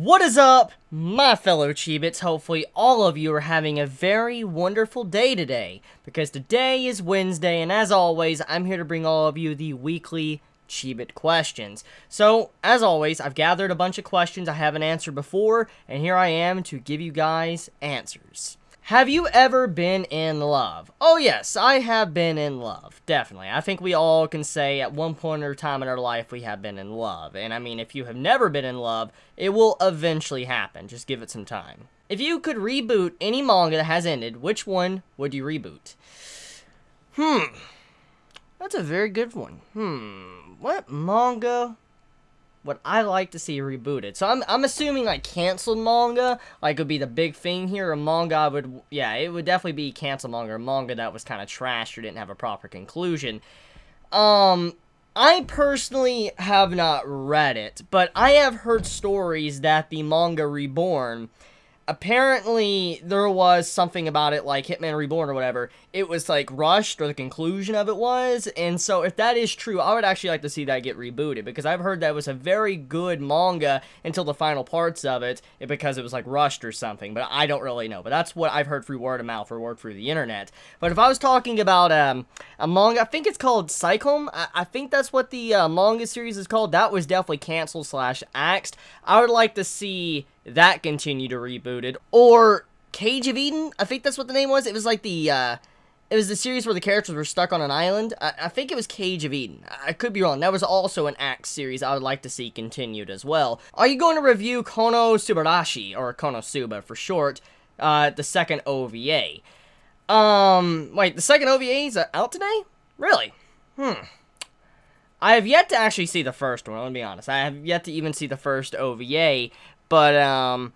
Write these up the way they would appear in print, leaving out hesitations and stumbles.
What is up, my fellow Chibits? Hopefully all of you are having a very wonderful day today, because today is Wednesday, and as always, I'm here to bring all of you the weekly Chibit questions. So, as always, I've gathered a bunch of questions I haven't answered before, and here I am to give you guys answers. Have you ever been in love? Oh yes, I have been in love, definitely. I think we all can say at one point or time in our life we have been in love. And I mean, if you have never been in love, it will eventually happen. Just give it some time. If you could reboot any manga that has ended, which one would you reboot? That's a very good one. What manga would I like to see rebooted? So I'm assuming like canceled manga like would be the big thing here. A manga would, yeah, it would definitely be canceled manga, a manga that was kind of trash or didn't have a proper conclusion. I personally have not read it, but I have heard stories that the manga Reborn, apparently there was something about it like Hitman Reborn or whatever, it was like rushed, or the conclusion of it was, and so if that is true, I would actually like to see that get rebooted, because I've heard that it was a very good manga until the final parts of it, because it was like rushed or something, but I don't really know, but that's what I've heard through word of mouth or word through the internet. But if I was talking about a manga, I think it's called Psychom, I think that's what the manga series is called, that was definitely canceled / axed. I would like to see that continue to rebooted, or Cage of Eden, I think that's what the name was. It was like the, it was the series where the characters were stuck on an island. I think it was Cage of Eden. I could be wrong. That was also an Axe series I would like to see continued as well. Are you going to review Konosubarashi, or Konosuba for short, the second OVA? Wait, the second OVA is out today? Really? I have yet to actually see the first one, let me be honest. I have yet to even see the first OVA, but,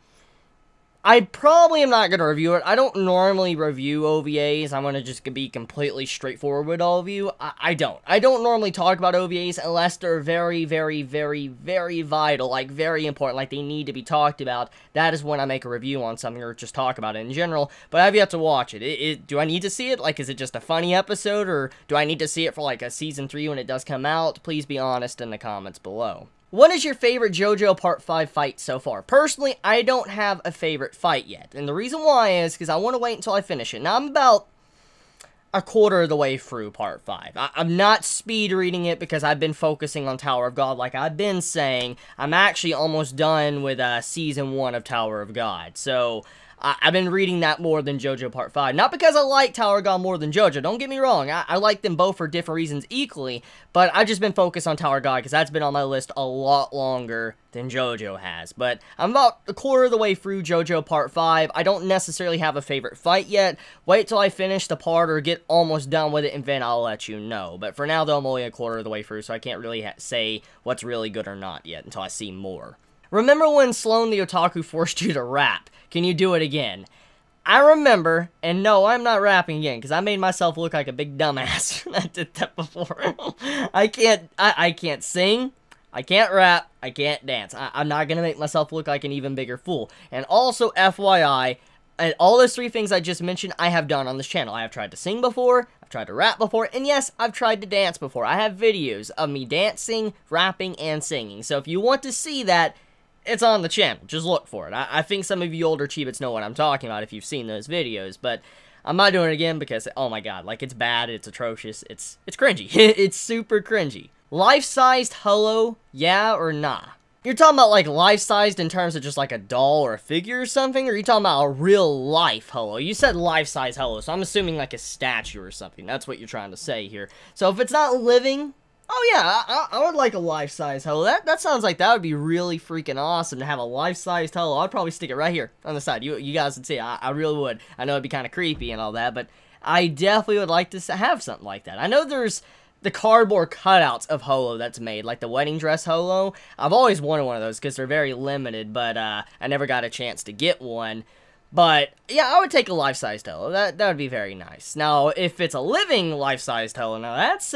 I probably am not going to review it. I don't normally review OVAs. I'm going to just be completely straightforward with all of you. I don't normally talk about OVAs unless they're very, very, very, very vital, like very important, like they need to be talked about. That is when I make a review on something or just talk about it in general, but I've yet to watch it. Do I need to see it? Like, is it just a funny episode, or do I need to see it for like a season 3 when it does come out? Please be honest in the comments below. What is your favorite JoJo Part 5 fight so far? Personally, I don't have a favorite fight yet. And the reason why is because I want to wait until I finish it. Now, I'm about a quarter of the way through Part 5. I'm not speed reading it because I've been focusing on Tower of God like I've been saying. I'm actually almost done with Season 1 of Tower of God. So, I've been reading that more than JoJo Part 5. Not because I like Tower of God more than JoJo, don't get me wrong. I like them both for different reasons equally, but I've just been focused on Tower of God because that's been on my list a lot longer than JoJo has. But I'm about a quarter of the way through JoJo Part 5. I don't necessarily have a favorite fight yet. Wait till I finish the part or get almost done with it, and then I'll let you know. But for now, though, I'm only a quarter of the way through, so I can't really say what's really good or not yet until I see more. Remember when Sloan the Otaku forced you to rap? Can you do it again? I remember, and no, I'm not rapping again, because I made myself look like a big dumbass when I did that before. I can't sing, I can't rap, I can't dance. I'm not going to make myself look like an even bigger fool. And also, FYI, all those 3 things I just mentioned, I have done on this channel. I have tried to sing before, I've tried to rap before, and yes, I've tried to dance before. I have videos of me dancing, rapping, and singing. So if you want to see that, it's on the channel. Just look for it. I think some of you older Chibits know what I'm talking about if you've seen those videos, but I'm not doing it again because, oh my god, like, it's bad, it's atrocious, it's cringy. It's super cringy. Life-sized Hello, yeah or nah? You're talking about, like, life-sized in terms of just, like, a doll or a figure or something, or are you talking about a real-life Hello? You said life-size Hello, so I'm assuming, like, a statue or something. That's what you're trying to say here. So if it's not living, oh yeah, I would like a life-size Hello. That sounds like that would be really freaking awesome to have a life-sized Hello. I'd probably stick it right here on the side. You guys would see. I really would. I know it'd be kind of creepy and all that, but I definitely would like to have something like that. I know there's the cardboard cutouts of Holo that's made, like the wedding dress Holo. I've always wanted one of those because they're very limited, but I never got a chance to get one. But, yeah, I would take a life-sized Holo. That would be very nice. Now, if it's a living life-sized Holo, now that's,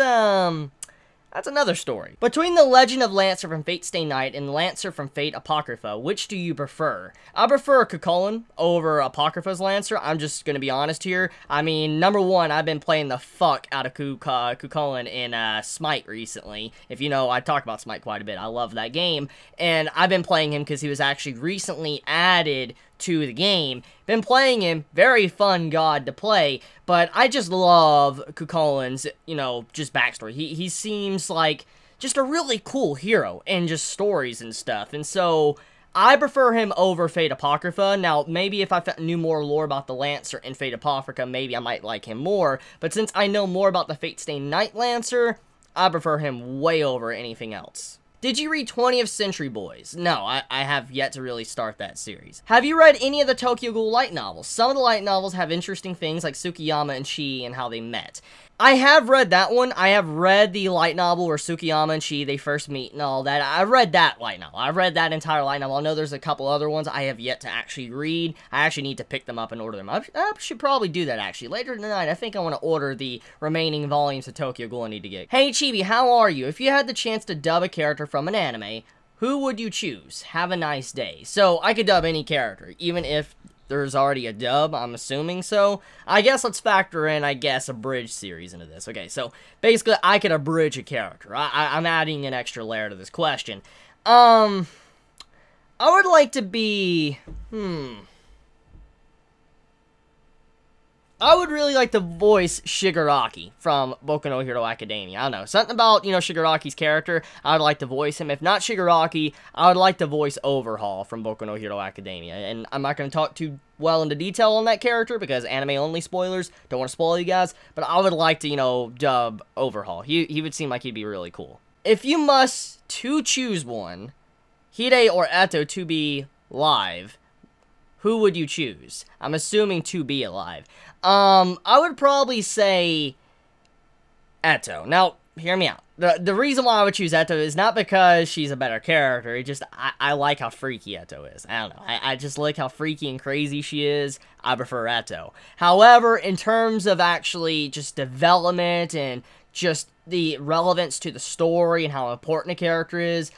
That's another story. Between the Legend of Lancer from Fate Stay Night and Lancer from Fate Apocrypha, which do you prefer? I prefer Cuchulainn over Apocrypha's Lancer. I'm just gonna be honest here. I mean, number one, I've been playing the fuck out of Cuchulainn in Smite recently. If you know, I talk about Smite quite a bit. I love that game. And I've been playing him because he was actually recently added to the game. Been playing him, very fun god to play, but I just love Cuchulainn's, you know, just backstory. He seems like just a really cool hero and just stories and stuff, and so I prefer him over Fate Apocrypha. Now, maybe if I knew more lore about the Lancer in Fate Apocrypha, maybe I might like him more, but since I know more about the Fate Stay Night Lancer, I prefer him way over anything else. Did you read 20th Century Boys? No, I have yet to really start that series. Have you read any of the Tokyo Ghoul light novels? Some of the light novels have interesting things like Tsukiyama and Chi and how they met. I have read that one. I have read the light novel where Tsukiyama and Chi, they first meet and all that. I read that light novel. I read that entire light novel. I know there's a couple other ones I have yet to actually read. I actually need to pick them up and order them. I should probably do that, actually. Later tonight, I think I want to order the remaining volumes of Tokyo Ghoul I need to get. Hey, Chibi, how are you? If you had the chance to dub a character from an anime, who would you choose? Have a nice day. So, I could dub any character, even if there's already a dub, I'm assuming so. I guess let's factor in, I guess, a bridge series into this. Okay, so basically, I could abridge a character. I'm adding an extra layer to this question. I would like to be, I would really like to voice Shigaraki from Boku no Hero Academia. I don't know, something about, you know, Shigaraki's character, I would like to voice him. If not Shigaraki, I would like to voice Overhaul from Boku no Hero Academia. And I'm not going to talk too well into detail on that character, because anime-only spoilers, don't want to spoil you guys, but I would like to, you know, dub Overhaul. He would seem like he'd be really cool. If you must to choose one, Hide or Eto to be live, who would you choose? I'm assuming to be alive. I would probably say Eto. Now, hear me out. The reason why I would choose Eto is not because she's a better character. It just, I like how freaky Eto is. I don't know. I just like how freaky and crazy she is. I prefer Eto. However, in terms of actually just development and just the relevance to the story and how important a character is,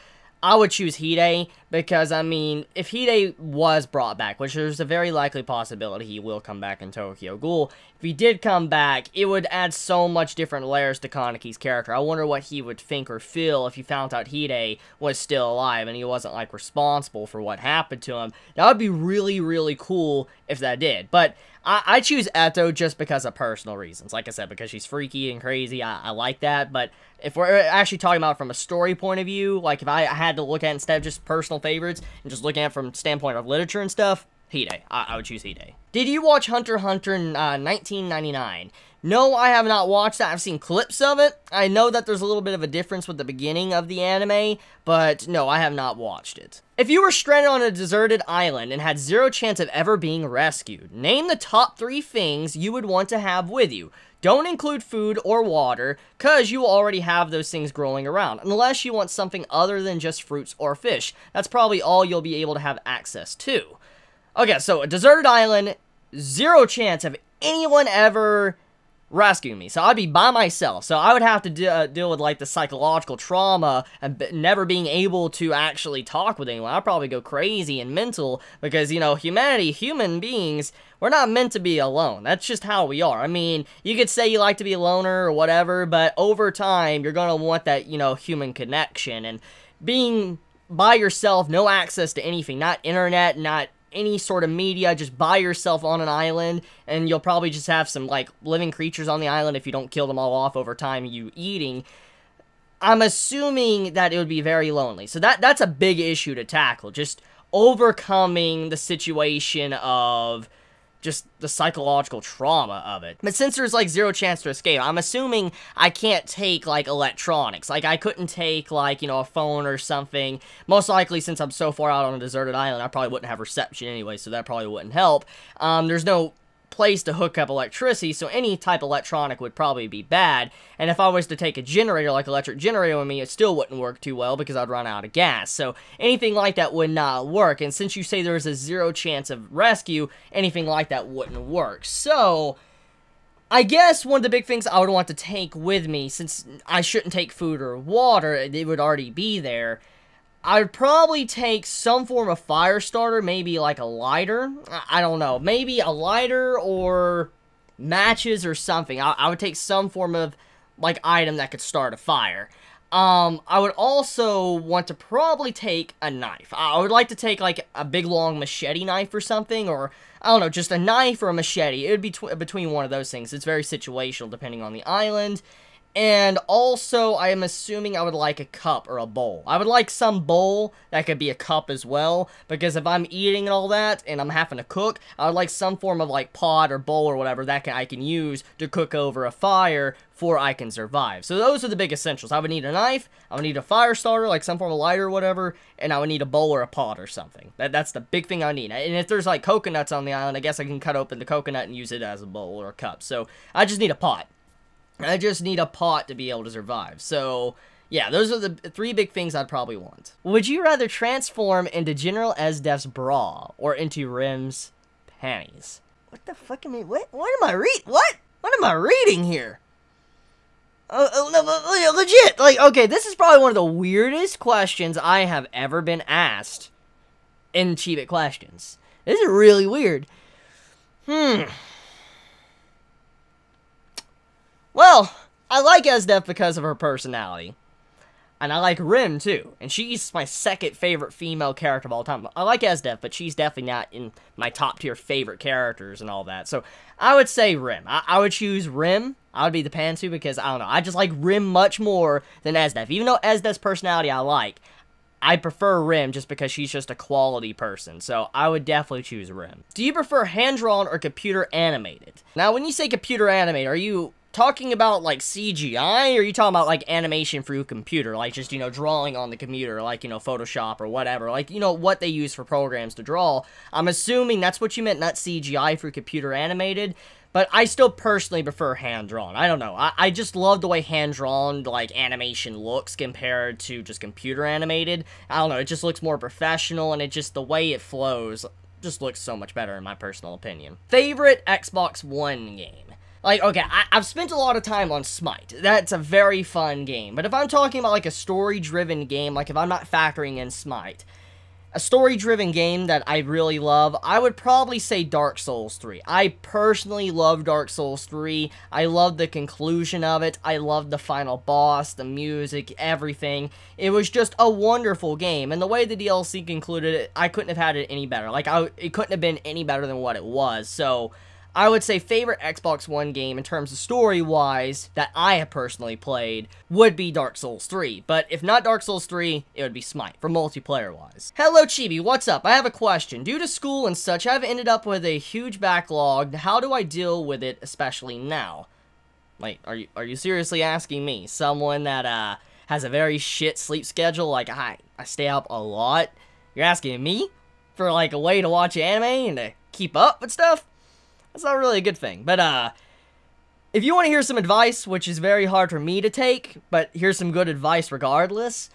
I would choose Hide, because, I mean, if Hide was brought back, which there's a very likely possibility he will come back in Tokyo Ghoul, if he did come back, it would add so much different layers to Kaneki's character. I wonder what he would think or feel if he found out Hide was still alive and he wasn't, like, responsible for what happened to him. That would be really, really cool if that did. But I choose Eto just because of personal reasons. Like I said, because she's freaky and crazy, I like that. But if we're actually talking about it from a story point of view, like if I had to look at it instead of just personal favorites and just looking at it from standpoint of literature and stuff, Hide. I would choose Hide. Did you watch Hunter x Hunter 1999? No, I have not watched that. I've seen clips of it. I know that there's a little bit of a difference with the beginning of the anime, but no, I have not watched it. If you were stranded on a deserted island and had zero chance of ever being rescued, name the top 3 things you would want to have with you. Don't include food or water, because you already have those things growing around, unless you want something other than just fruits or fish. That's probably all you'll be able to have access to. Okay, so a deserted island, zero chance of anyone ever rescuing me. So I'd be by myself. So I would have to deal with, like, the psychological trauma and never being able to actually talk with anyone. I'd probably go crazy and mental because, you know, human beings, we're not meant to be alone. That's just how we are. I mean, you could say you like to be a loner or whatever, but over time, you're going to want that, you know, human connection. And being by yourself, no access to anything, not internet, not any sort of media, just by yourself on an island, and you'll probably just have some, like, living creatures on the island if you don't kill them all off over time you eating. I'm assuming that it would be very lonely. So that's a big issue to tackle, just overcoming the situation of just the psychological trauma of it. But since there's, like, zero chance to escape, I'm assuming I can't take, like, electronics. Like, I couldn't take, like, you know, a phone or something. Most likely, since I'm so far out on a deserted island, I probably wouldn't have reception anyway, so that probably wouldn't help. There's no place to hook up electricity, so any type of electronic would probably be bad. And if I was to take a generator, like electric generator with me, it still wouldn't work too well because I'd run out of gas. So anything like that would not work. And since you say there's a zero chance of rescue, anything like that wouldn't work. So I guess one of the big things I would want to take with me, since I shouldn't take food or water, it would already be there, I would probably take some form of fire starter, maybe like a lighter. I don't know, maybe a lighter or matches or something. I would take some form of, like, item that could start a fire. I would also want to probably take a knife. I would like to take, like, a big, long machete knife or something, or, I don't know, just a knife or a machete. It would be between one of those things. It's very situational, depending on the island. And also, I am assuming I would like a cup or a bowl. I would like some bowl that could be a cup as well, because if I'm eating and all that, and I'm having to cook, I would like some form of, like, pot or bowl or whatever that I can use to cook over a fire for I can survive. So those are the big essentials. I would need a knife, I would need a fire starter, like some form of lighter or whatever, and I would need a bowl or a pot or something. That's the big thing I need. And if there's, like, coconuts on the island, I guess I can cut open the coconut and use it as a bowl or a cup. So I just need a pot. I just need a pot to be able to survive. So, yeah, those are the 3 big things I'd probably want. Would you rather transform into General Esdef's bra or into Rim's panties? What the fuck am I... What am I reading? What am I reading here? No, legit. Like, okay, this is probably one of the weirdest questions I have ever been asked in Chibit questions. This is really weird. Well, I like Esdef because of her personality. And I like Rim, too. And she's my second favorite female character of all time. I like Esdef, but she's definitely not in my top tier favorite characters and all that. So, I would say Rim. I would choose Rim. I would be the Pantsu because, I don't know, I just like Rim much more than Esdef. Even though Esdef's personality I like, I prefer Rim just because she's just a quality person. So, I would definitely choose Rim. Do you prefer hand-drawn or computer animated? Now, when you say computer animated, are you talking about, like, CGI, or are you talking about, like, animation through computer, like, just, you know, drawing on the computer, like, you know, Photoshop or whatever, like, you know, what they use for programs to draw? I'm assuming that's what you meant, not CGI through computer animated, but I still personally prefer hand-drawn. I don't know, I just love the way hand-drawn, like, animation looks compared to just computer animated. I don't know, it just looks more professional, and it just, the way it flows just looks so much better, in my personal opinion. Favorite Xbox One game? Like, okay, I've spent a lot of time on Smite. That's a very fun game. But if I'm talking about, like, a story-driven game, like, if I'm not factoring in Smite, a story-driven game that I really love, I would probably say Dark Souls 3. I personally love Dark Souls 3. I love the conclusion of it. I love the final boss, the music, everything. It was just a wonderful game. And the way the DLC concluded it, I couldn't have had it any better. Like, it couldn't have been any better than what it was. So I would say favorite Xbox One game in terms of story-wise that I have personally played would be Dark Souls 3. But if not Dark Souls 3, it would be Smite, for multiplayer-wise. Hello, Chibi, what's up? I have a question. Due to school and such, I've ended up with a huge backlog. How do I deal with it, especially now? Like, are you seriously asking me? Someone that, has a very shit sleep schedule, like, I stay up a lot? You're asking me? For, like, a way to watch anime and to keep up with stuff? That's not really a good thing, but, if you want to hear some advice, which is very hard for me to take, but here's some good advice regardless,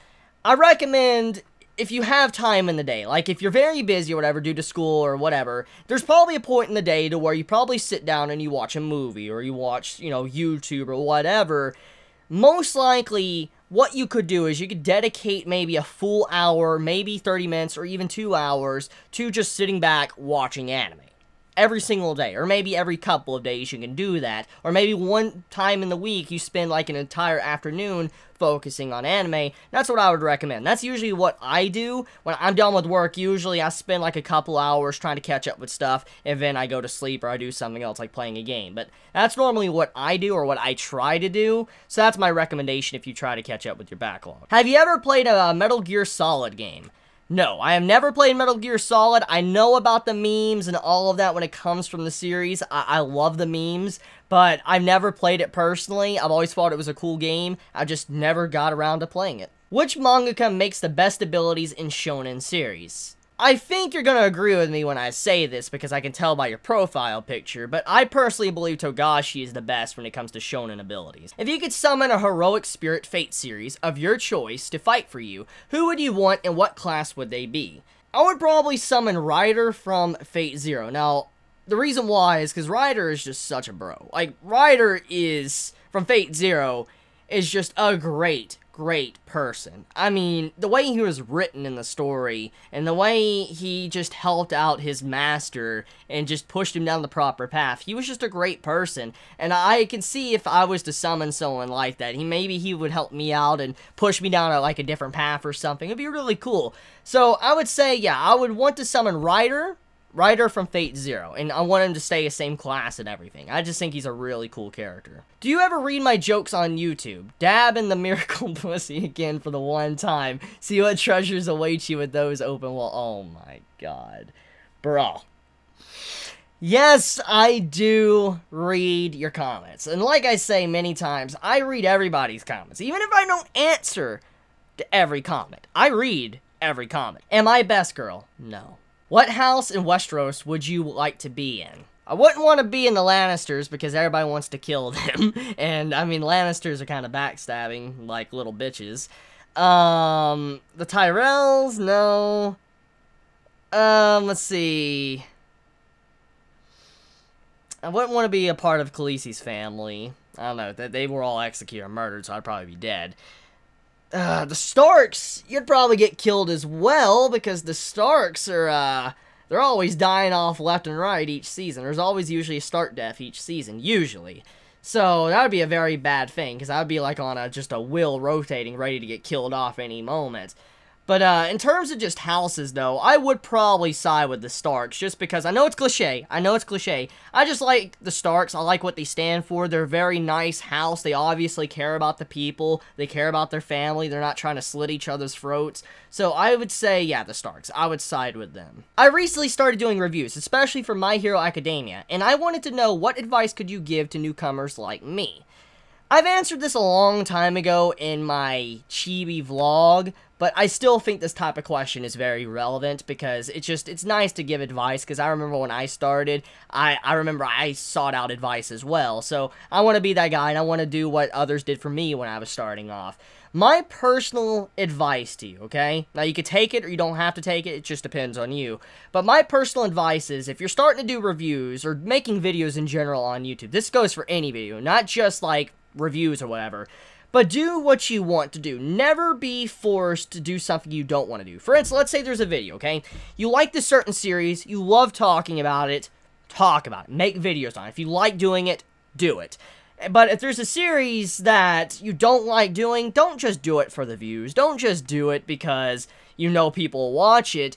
I recommend, if you have time in the day, like, if you're very busy or whatever due to school or whatever, there's probably a point in the day to where you probably sit down and you watch a movie, or you watch, you know, YouTube or whatever. Most likely, what you could do is you could dedicate maybe a full hour, maybe 30 minutes, or even 2 hours to just sitting back watching anime. Every single day, or maybe every couple of days you can do that, or maybe one time in the week you spend like an entire afternoon focusing on anime. That's what I would recommend. That's usually what I do when I'm done with work. Usually I spend like a couple hours trying to catch up with stuff, and then I go to sleep or I do something else like playing a game. But that's normally what I do, or what I try to do, so that's my recommendation if you try to catch up with your backlog. Have you ever played a Metal Gear Solid game? No, I have never played Metal Gear Solid. I know about the memes and all of that when it comes from the series. I love the memes, but I've never played it personally. I've always thought it was a cool game. I just never got around to playing it. Which mangaka makes the best abilities in shonen series? I think you're gonna agree with me when I say this, because I can tell by your profile picture, but I personally believe Togashi is the best when it comes to shonen abilities. If you could summon a heroic spirit fate series of your choice to fight for you, who would you want and what class would they be? I would probably summon Ryder from Fate Zero. Now, the reason why is because Ryder is just such a bro. Like, Ryder is, from Fate Zero, is just a great person. I mean, the way he was written in the story, and the way he just helped out his master, and just pushed him down the proper path, he was just a great person, and I can see if I was to summon someone like that, maybe he would help me out, and push me down like a different path or something. It'd be really cool. So, I would say, yeah, I would want to summon Ryder from Fate Zero, and I want him to stay the same class and everything. I just think he's a really cool character. Do you ever read my jokes on YouTube? Dab in the miracle pussy again for the one time. See what treasures await you with those open well. Oh my god. Bro. Yes, I do read your comments. And like I say many times, I read everybody's comments. Even if I don't answer to every comment. I read every comment. Am I best girl? No. What house in Westeros would you like to be in? I wouldn't want to be in the Lannisters because everybody wants to kill them. And, I mean, Lannisters are kind of backstabbing, like little bitches. The Tyrells? No. Let's see. I wouldn't want to be a part of Khaleesi's family. I don't know. They were all executed or murdered, so I'd probably be dead. The Starks, you'd probably get killed as well, because the Starks are, they're always dying off left and right each season. There's always usually a Stark death each season, usually. So, that would be a very bad thing, because I would be like on just a wheel rotating, ready to get killed off any moment. But, in terms of just houses, though, I would probably side with the Starks, just because I know it's cliche. I just like the Starks. I like what they stand for. They're a very nice house. They obviously care about the people. They care about their family. They're not trying to slit each other's throats. So, I would say, yeah, the Starks. I would side with them. I recently started doing reviews, especially for My Hero Academia, and I wanted to know what advice could you give to newcomers like me. I've answered this a long time ago in my Chibi vlog, but I still think this type of question is very relevant because it's nice to give advice, because I remember when I started, I remember I sought out advice as well, so I want to be that guy and I want to do what others did for me when I was starting off. My personal advice to you, okay? Now, you can take it or you don't have to take it. It just depends on you. But my personal advice is, if you're starting to do reviews or making videos in general on YouTube, this goes for any video, not just, like, reviews or whatever, but do what you want to do. Never be forced to do something you don't want to do. For instance, let's say there's a video, okay? You like this certain series, you love talking about it, talk about it, make videos on it. If you like doing it, do it. But if there's a series that you don't like doing, don't just do it for the views. Don't just do it because you know people will watch it.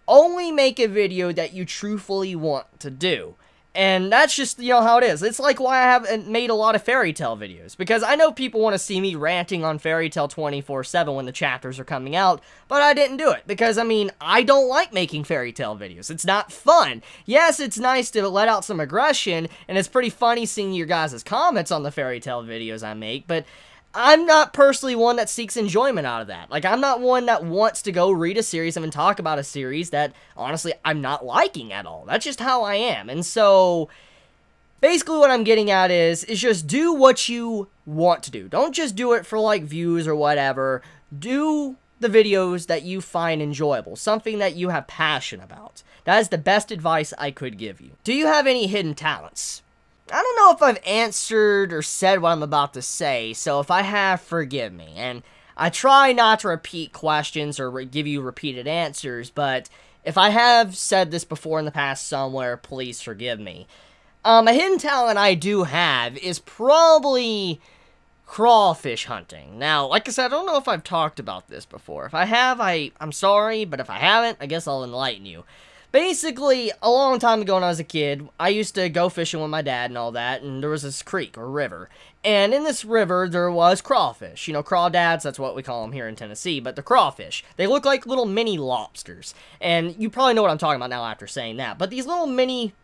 Only make a video that you truthfully want to do. And that's just, you know, how it is. It's like why I haven't made a lot of fairy tale videos. Because I know people want to see me ranting on fairy tale 24/7 when the chapters are coming out. But I didn't do it. Because, I mean, I don't like making fairy tale videos. It's not fun. Yes, it's nice to let out some aggression. And it's pretty funny seeing your guys' comments on the fairy tale videos I make. But I'm not personally one that seeks enjoyment out of that. Like, I'm not one that wants to go read a series and talk about a series that, honestly, I'm not liking at all. That's just how I am. And so, basically what I'm getting at is just do what you want to do. Don't just do it for, like, views or whatever. Do the videos that you find enjoyable. Something that you have passion about. That is the best advice I could give you. Do you have any hidden talents? I don't know if I've answered or said what I'm about to say, so if I have, forgive me. And I try not to repeat questions or give you repeated answers, but if I have said this before in the past somewhere, please forgive me. A hidden talent I do have is probably crawfish hunting. Now, like I said, I don't know if I've talked about this before. If I have, I'm sorry, but if I haven't, I guess I'll enlighten you. Basically, a long time ago when I was a kid, I used to go fishing with my dad and all that, and there was this creek or river. And in this river, there was crawfish. You know, crawdads, that's what we call them here in Tennessee, but the crawfish. They look like little mini lobsters. And you probably know what I'm talking about now after saying that. But these little mini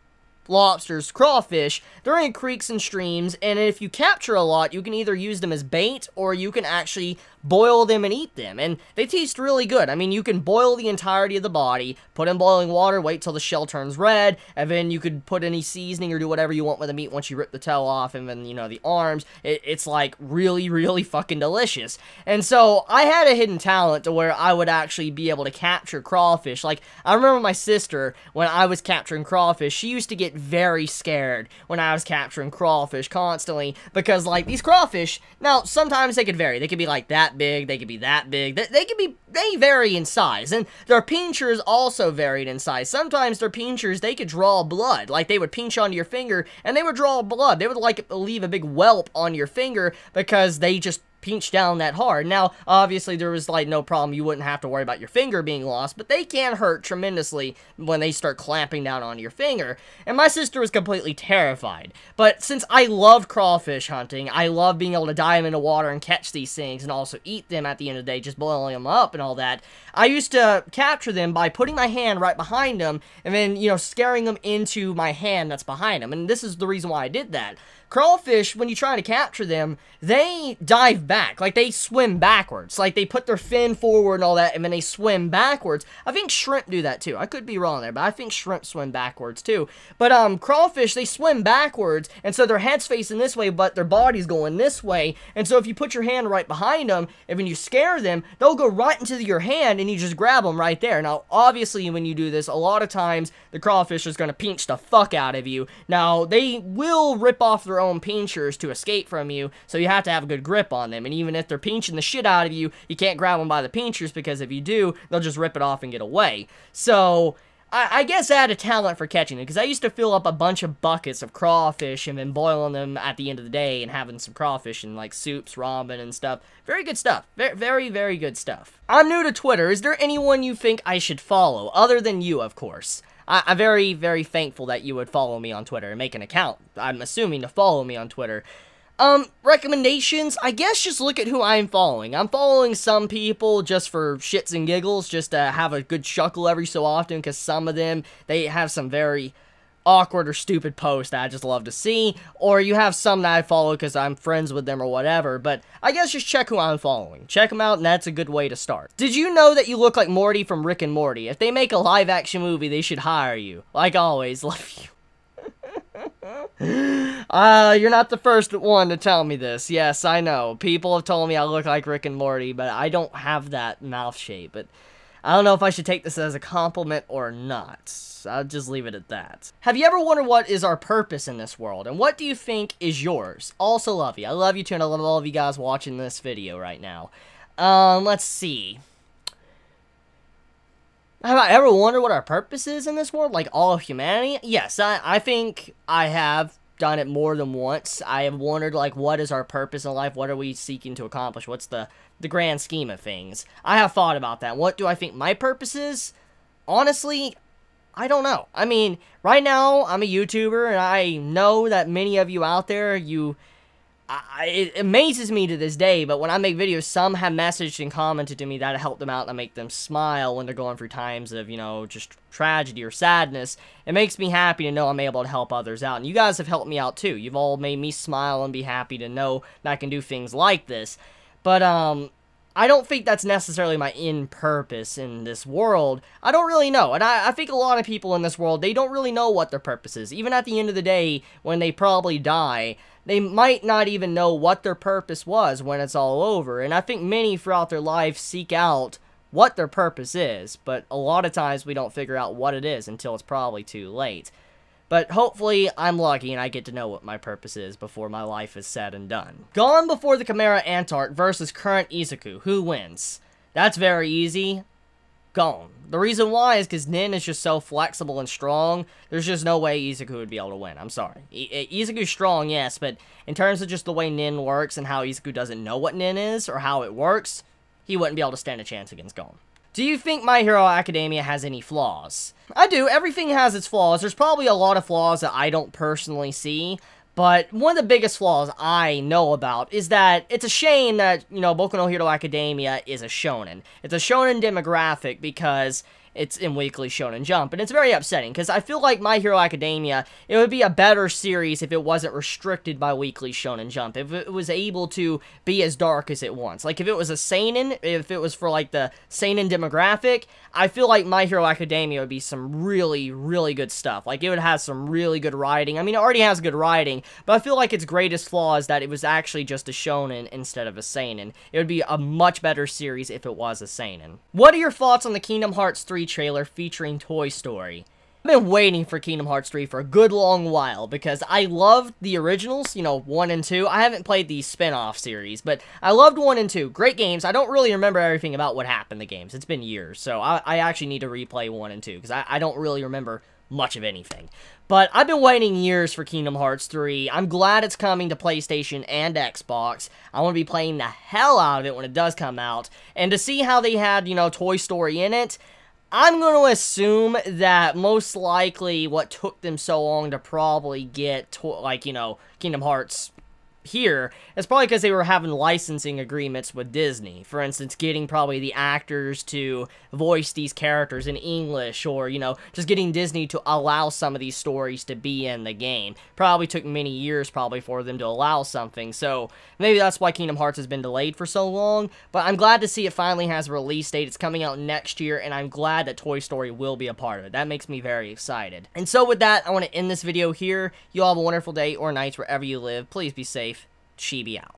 lobsters, crawfish, they're in creeks and streams, and if you capture a lot, you can either use them as bait, or you can actually boil them and eat them, and they taste really good. I mean, you can boil the entirety of the body, put in boiling water, wait till the shell turns red, and then you could put any seasoning or do whatever you want with the meat once you rip the tail off, and then, you know, the arms. It's like really, really fucking delicious. And so, I had a hidden talent to where I would actually be able to capture crawfish. Like, I remember my sister, when I was capturing crawfish, she used to get get very scared when I was capturing crawfish constantly, because, like, these crawfish, now, sometimes they could vary. They could be, like, that big, they could be that big, they vary in size, and their pinchers also varied in size. Sometimes their pinchers, they could draw blood, like, they would pinch onto your finger, and they would draw blood. They would, like, leave a big whelp on your finger, because they just pinch down that hard. Now, obviously, there was, like, no problem. You wouldn't have to worry about your finger being lost, but they can hurt tremendously when they start clamping down on your finger. And my sister was completely terrified. But since I loved crawfish hunting, I love being able to dive into water and catch these things and also eat them at the end of the day, just boiling them up and all that, I used to capture them by putting my hand right behind them and then, you know, scaring them into my hand that's behind them. And this is the reason why I did that. Crawfish, when you try to capture them, they dive back. Like, they swim backwards. Like, they put their fin forward and all that, and then they swim backwards. I think shrimp do that, too. I could be wrong there, but I think shrimp swim backwards, too. But, crawfish, they swim backwards, and so their head's facing this way, but their body's going this way. And so if you put your hand right behind them, and when you scare them, they'll go right into your hand, and you just grab them right there. Now, obviously, when you do this, a lot of times, the crawfish is going to pinch the fuck out of you. Now, they will rip off their own pinchers to escape from you, so you have to have a good grip on them. And even if they're pinching the shit out of you, you can't grab them by the pinchers, because if you do, they'll just rip it off and get away. So I guess I had a talent for catching them, because I used to fill up a bunch of buckets of crawfish and then boiling them at the end of the day and having some crawfish in, like, soups, ramen, and stuff. Very good stuff. Very, very good stuff. I'm new to Twitter. Is there anyone you think I should follow, other than you, of course? I'm very, very thankful that you would follow me on Twitter and make an account, I'm assuming, to follow me on Twitter. Recommendations? I guess just look at who I'm following. I'm following some people just for shits and giggles, just to have a good chuckle every so often, because some of them, they have some very awkward or stupid posts that I just love to see, or you have some that I follow because I'm friends with them or whatever, but I guess just check who I'm following. Check them out, and that's a good way to start. Did you know that you look like Morty from Rick and Morty? If they make a live-action movie, they should hire you. Like always, love you. You're not the first one to tell me this. Yes, I know. People have told me I look like Rick and Morty, but I don't have that mouth shape, but I don't know if I should take this as a compliment or not. I'll just leave it at that. Have you ever wondered what is our purpose in this world? And what do you think is yours? Also love you. I love you too, and I love all of you guys watching this video right now. Let's see. Have I ever wondered what our purpose is in this world? Like, all of humanity? Yes, I think I have done it more than once. I have wondered, like, what is our purpose in life? What are we seeking to accomplish? What's the grand scheme of things? I have thought about that. What do I think my purpose is? Honestly, I don't know. I mean, right now, I'm a YouTuber, and I know that many of you out there, it amazes me to this day, but when I make videos, some have messaged and commented to me that I help them out and I make them smile when they're going through times of, you know, just tragedy or sadness. It makes me happy to know I'm able to help others out, and you guys have helped me out too. You've all made me smile and be happy to know that I can do things like this. But, I don't think that's necessarily my end purpose in this world. I don't really know, and I think a lot of people in this world, they don't really know what their purpose is. Even at the end of the day, when they probably die, they might not even know what their purpose was when it's all over. And I think many throughout their life seek out what their purpose is, but a lot of times we don't figure out what it is until it's probably too late. But hopefully, I'm lucky and I get to know what my purpose is before my life is said and done. Gone before the Chimera Antart versus current Izuku. Who wins? That's very easy. Gone. The reason why is because Nin is just so flexible and strong. There's just no way Izuku would be able to win. I'm sorry. Izuku's strong, yes, but in terms of just the way Nin works and how Izuku doesn't know what Nin is or how it works, he wouldn't be able to stand a chance against Gon. Do you think My Hero Academia has any flaws? I do. Everything has its flaws. There's probably a lot of flaws that I don't personally see, but one of the biggest flaws I know about is that it's a shame that, you know, Boku no Hero Academia is a shonen. It's a shonen demographic because it's in Weekly Shonen Jump, and it's very upsetting, because I feel like My Hero Academia, it would be a better series if it wasn't restricted by Weekly Shonen Jump, if it was able to be as dark as it wants. Like, if it was a seinen, if it was for, like, the seinen demographic, I feel like My Hero Academia would be some really, really good stuff. Like, it would have some really good writing. I mean, it already has good writing, but I feel like its greatest flaw is that it was actually just a shonen instead of a seinen. It would be a much better series if it was a seinen. What are your thoughts on the Kingdom Hearts 3 trailer featuring Toy Story? I've been waiting for Kingdom Hearts 3 for a good long while because I loved the originals, you know, 1 and 2. I haven't played the spin-off series, but I loved 1 and 2. Great games. I don't really remember everything about what happened in the games. It's been years, so I actually need to replay 1 and 2 because I don't really remember much of anything. But I've been waiting years for Kingdom Hearts 3. I'm glad it's coming to PlayStation and Xbox. I want to be playing the hell out of it when it does come out. And to see how they had, you know, Toy Story in it, I'm going to assume that most likely what took them so long to probably get, like, you know, Kingdom Hearts here is probably because they were having licensing agreements with Disney. For instance, getting probably the actors to voice these characters in English, or, you know, just getting Disney to allow some of these stories to be in the game. Probably took many years probably for them to allow something, so maybe that's why Kingdom Hearts has been delayed for so long, but I'm glad to see it finally has a release date. It's coming out next year, and I'm glad that Toy Story will be a part of it. That makes me very excited. And so with that, I want to end this video here. You all have a wonderful day or night wherever you live. Please be safe. Chibi out.